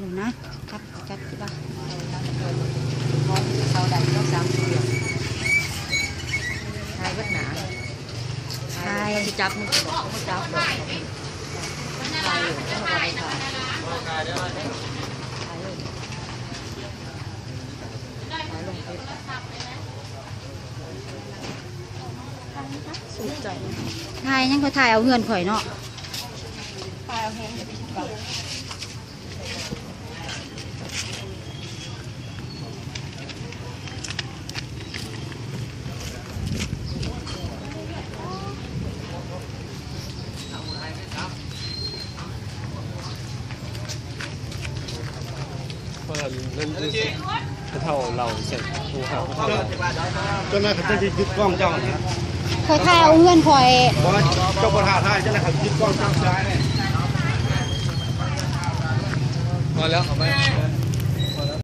หนูนะจับที่บ้านเขาได้ต้อง30 เดือนทายวัดหนาทายจับมึงบอกเขาจับดอกทายเลยต้องเอาไปทายลงไปสุดใจถ่ายยังเขาถ่ายเอาเงินข่อยเนาะทายเอาแห้งเดี๋ยวพี่บอกเพราะนั่นคือเท่าเราเสร็จภูเขาจนนั้นเขาจะยึดกล้องเจ้านะ ข่อยถ่ายเอาเงินข่อยเพราะเจ้าประธานท่าจนนั้นเขายึดกล้องเจ้าได้พอแล้วเอาไหม